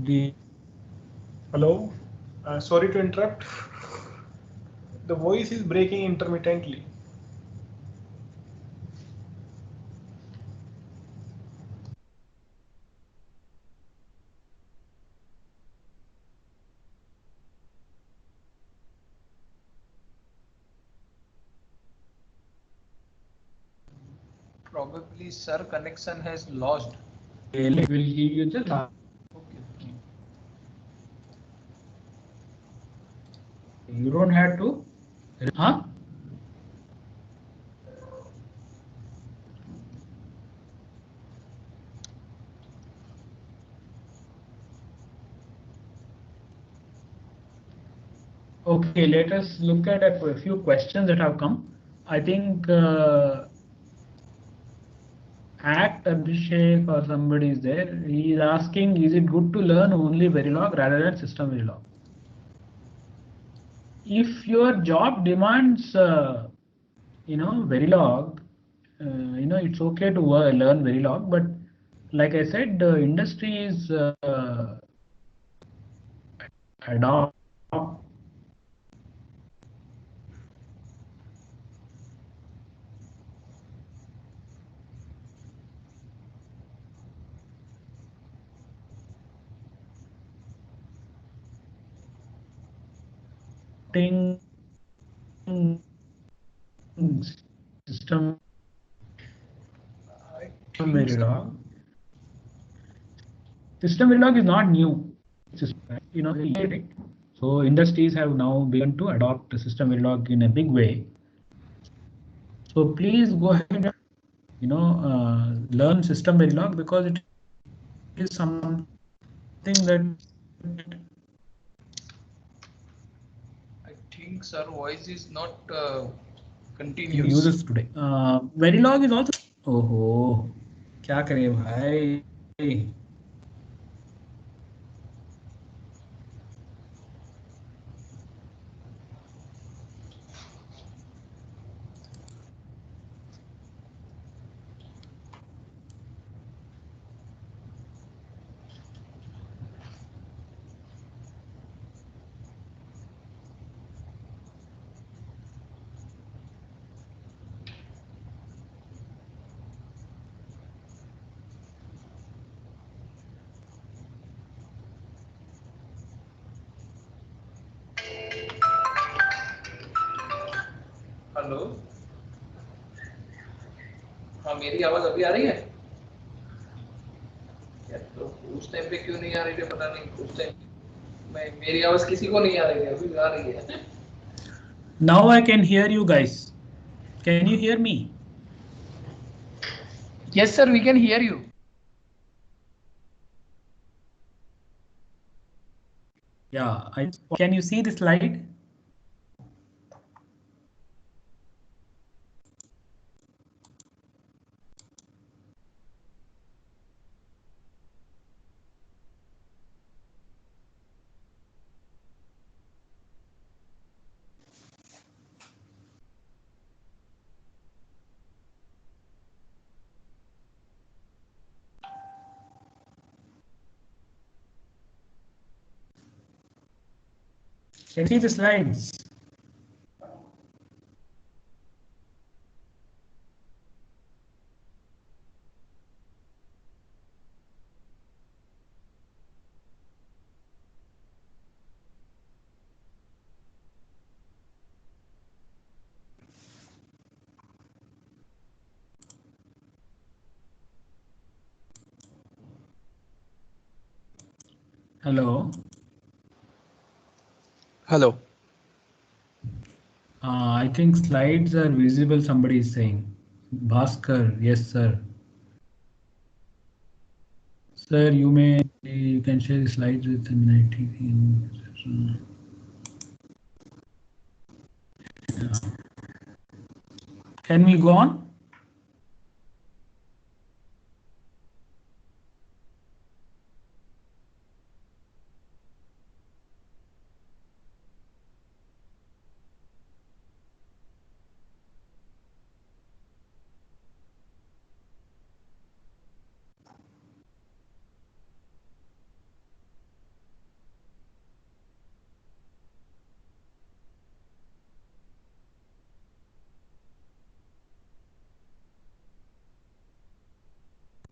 the. Hello, sorry to interrupt. The voice is breaking intermittently. Probably, sir, connection has lost. Will give you just. Okay. You don't have to. Huh? Okay, let us look at a few questions that have come. I think Act Abhishek or somebody is there. He is asking, is it good to learn only Verilog rather than System Verilog? If your job demands, Verilog, it's okay to learn Verilog, but like I said, the industry is adopting System Verilog. System Verilog is not new. So industries have now begun to adopt System Verilog in a big way. So please go ahead and learn System Verilog, because it is something that I think, sir, voice is not continuous. Users today. Verilog is also. Oh, क्या करें भाई? Hello, हाँ, मेरी आवाज अभी आ रही है? यार, तो उस टाइम पे क्यों नहीं आ रही है, पता नहीं। उस टाइम मेरी आवाज किसी को नहीं आ रही है, अभी आ रही है। Now I can hear you guys. Can you hear me? Yes, sir, we can hear you. Yeah, can you see the slide? Can you see the slides? Hello. Hello. I think slides are visible, somebody is saying. Bhaskar, yes, sir. Sir, you can share the slides with the Can we go on?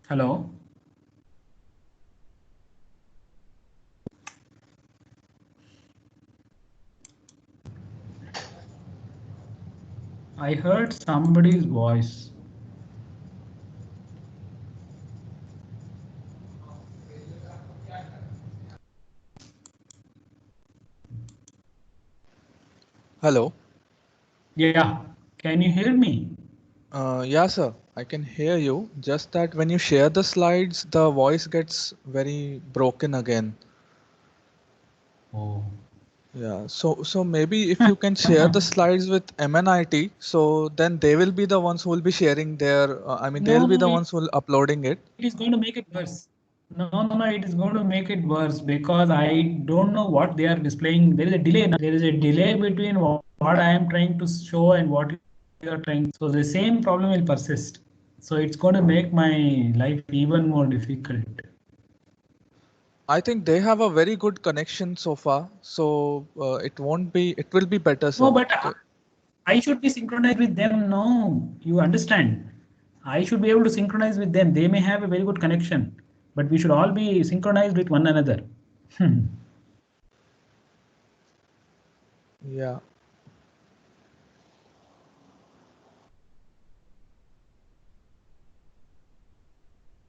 Hello. I heard somebody's voice. Hello. Yeah, can you hear me? Yeah, sir. I can hear you. Just that when you share the slides, the voice gets very broken again. Oh. Yeah. So maybe if you can share the slides with MNIT, so then they will be the ones who will be sharing their. They'll be No, the ones who will uploading it. it is going to make it worse. No, it is going to make it worse because I don't know what they are displaying. There is a delay. There is a delay between what I am trying to show and what you are trying. So the same problem will persist. So it's going to make my life even more difficult. I think they have a very good connection so far, so it won't be. It will be better, sir. No, but I should be synchronized with them. No, you understand. I should be able to synchronize with them. They may have a very good connection, but we should all be synchronized with one another. Yeah.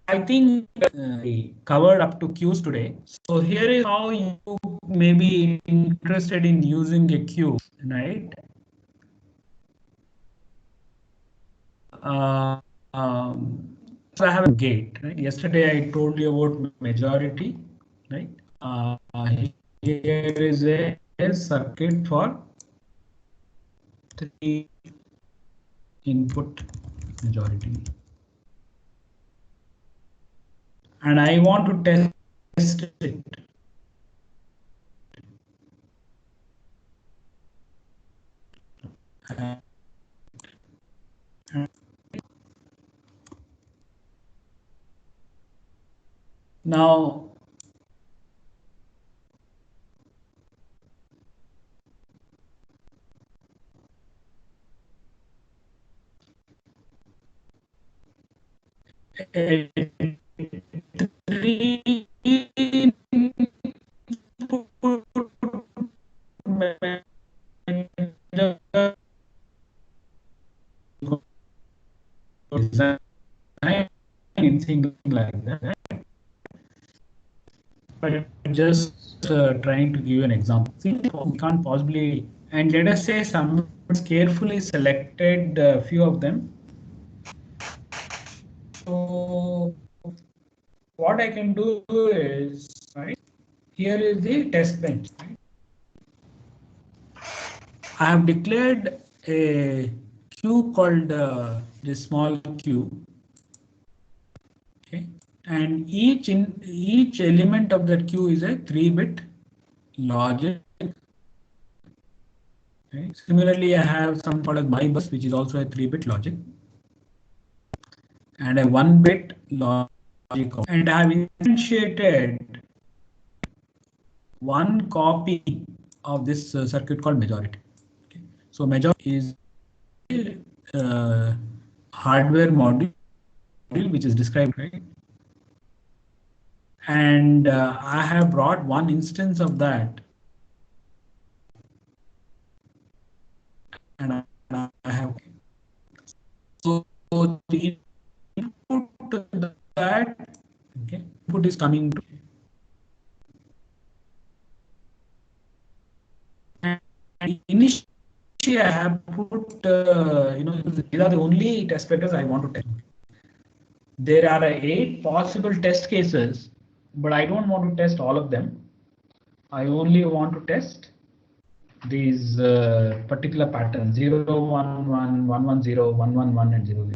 I think covered up to queues today. So here is how you may be interested in using a queue, right? So I have a gate. Right? Yesterday I told you about majority, right? Here is a circuit for 3 input majority, and I want to test it. Now, anything like that, but just trying to give you an example. See, we can't possibly, and let us say someone carefully selected a few of them. So what I can do is, right, here is the test bench. Right? I have declared a queue called this small queue. Okay, and each element of that queue is a 3-bit logic. Okay. Similarly, I have something called a MyBus, which is also a 3-bit logic, and a 1-bit logic, and I have instantiated one copy of this circuit called majority. Okay. So majority is hardware module which is described, right? And I have brought one instance of that, and I have so the input to that, okay, input is coming to, and initially I have put these are the only test vectors I want to test. There are 8 possible test cases, but I don't want to test all of them. I only want to test these particular patterns 0, 1, 1, 1, 1, 0, 1, 1, 1, and 0.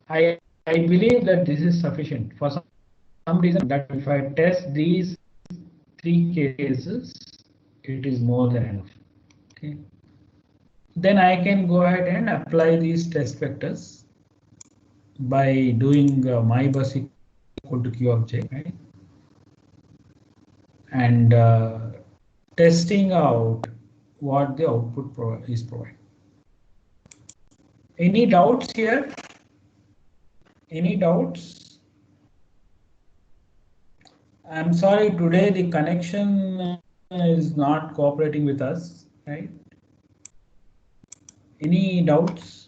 Okay. I believe that this is sufficient for some reason, that if I test these 3 cases, it is more than enough. Okay. Then I can go ahead and apply these test vectors by doing MyBus equal to Q of J, right? And testing out what the output is provided. Any doubts here? Any doubts? I'm sorry, today the connection is not cooperating with us, right? Any doubts?